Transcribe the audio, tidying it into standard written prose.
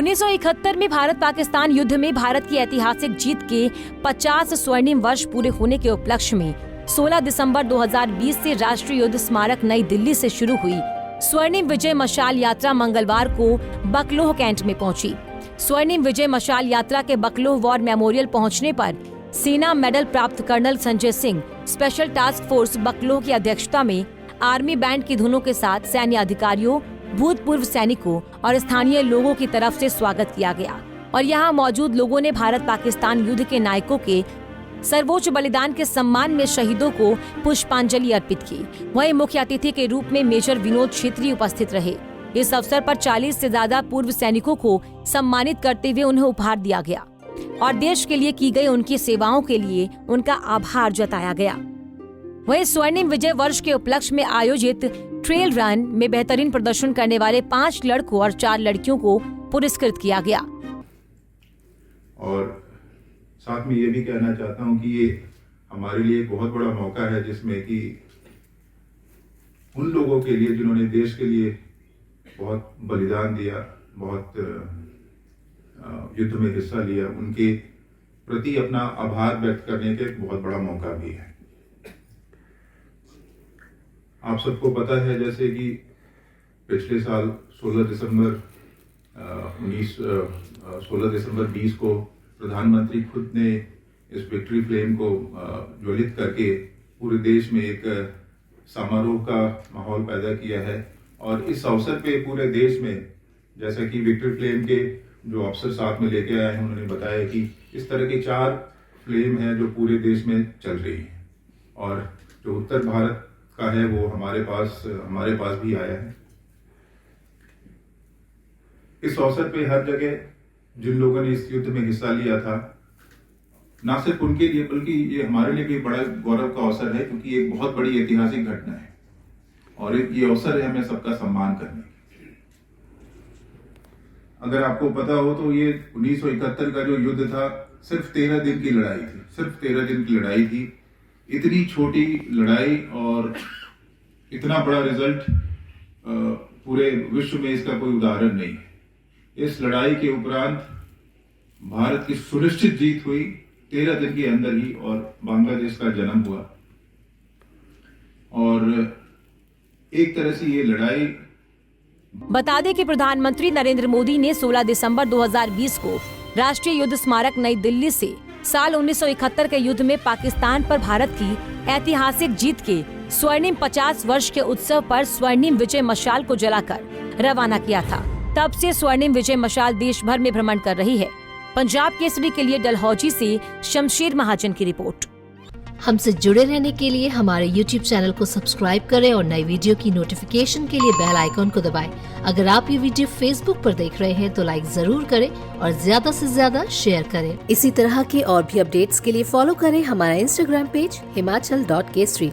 1971 में भारत पाकिस्तान युद्ध में भारत की ऐतिहासिक जीत के 50 स्वर्णिम वर्ष पूरे होने के उपलक्ष्य में 16 दिसंबर 2020 से राष्ट्रीय युद्ध स्मारक नई दिल्ली से शुरू हुई स्वर्णिम विजय मशाल यात्रा मंगलवार को बकलोह कैंट में पहुंची। स्वर्णिम विजय मशाल यात्रा के बकलोह वॉर मेमोरियल पहुंचने पर सेना मेडल प्राप्त colonel Sanjay Singh special task force Bakloh की अध्यक्षता में आर्मी बैंड की धुनों के साथ सैन्य अधिकारियों, भूतपूर्व सैनिकों और स्थानीय लोगों की तरफ से स्वागत किया गया और यहाँ मौजूद लोगों ने भारत पाकिस्तान युद्ध के नायकों के सर्वोच्च बलिदान के सम्मान में शहीदों को पुष्पांजलि अर्पित की। वहीं मुख्य अतिथि के रूप में मेजर विनोद छेत्री उपस्थित रहे। इस अवसर पर 40 से ज्यादा पूर्व सैनिकों को सम्मानित करते हुए उन्हें उपहार दिया गया और देश के लिए की गई उनकी सेवाओं के लिए उनका आभार जताया गया। वहीं स्वर्णिम विजय वर्ष के उपलक्ष्य में आयोजित ट्रेल रन में बेहतरीन प्रदर्शन करने वाले 5 लड़कों और 4 लड़कियों को पुरस्कृत किया गया। और साथ में ये भी कहना चाहता हूँ कि ये हमारे लिए एक बहुत बड़ा मौका है जिसमें कि उन लोगों के लिए जिन्होंने देश के लिए बहुत बलिदान दिया, बहुत युद्ध में हिस्सा लिया, उनके प्रति अपना आभार व्यक्त करने का एक बहुत बड़ा मौका भी है। आप सबको पता है जैसे कि पिछले साल 16 दिसंबर 20 को प्रधानमंत्री खुद ने इस विक्ट्री फ्लेम को ज्वलित करके पूरे देश में एक समारोह का माहौल पैदा किया है। और इस अवसर पे पूरे देश में जैसा कि विक्ट्री फ्लेम के जो अफसर साथ में लेके आए हैं उन्होंने बताया कि इस तरह के 4 फ्लेम हैं जो पूरे देश में चल रही हैं और जो उत्तर भारत का है वो हमारे पास भी आया है। इस अवसर पे हर जगह जिन लोगों ने इस युद्ध में हिस्सा लिया था, ना सिर्फ उनके लिए बल्कि ये हमारे लिए भी बड़ा गौरव का अवसर है क्योंकि एक बहुत बड़ी ऐतिहासिक घटना है और ये अवसर है हमें सबका सम्मान करने की। अगर आपको पता हो तो ये 1971 का जो युद्ध था सिर्फ 13 दिन की लड़ाई थी, सिर्फ 13 दिन की लड़ाई थी। इतनी छोटी लड़ाई और इतना बड़ा रिजल्ट पूरे विश्व में इसका कोई उदाहरण नहीं है। इस लड़ाई के उपरांत भारत की सुनिश्चित जीत हुई 13 दिन के अंदर ही और बांग्लादेश का जन्म हुआ और एक तरह से ये लड़ाई। बता दें कि प्रधानमंत्री नरेंद्र मोदी ने 16 दिसंबर 2020 को राष्ट्रीय युद्ध स्मारक नई दिल्ली से साल 1971 के युद्ध में पाकिस्तान पर भारत की ऐतिहासिक जीत के स्वर्णिम 50 वर्ष के उत्सव पर स्वर्णिम विजय मशाल को जलाकर रवाना किया था। तब से स्वर्णिम विजय मशाल देश भर में भ्रमण कर रही है। पंजाब केसरी के लिए डलहौजी से शमशेर महाजन की रिपोर्ट। हमसे जुड़े रहने के लिए हमारे YouTube चैनल को सब्सक्राइब करें और नई वीडियो की नोटिफिकेशन के लिए बेल आइकॉन को दबाएं। अगर आप ये वीडियो Facebook पर देख रहे हैं तो लाइक जरूर करें और ज्यादा से ज्यादा शेयर करें। इसी तरह के और भी अपडेट्स के लिए फॉलो करें हमारा Instagram पेज himachal.kesri।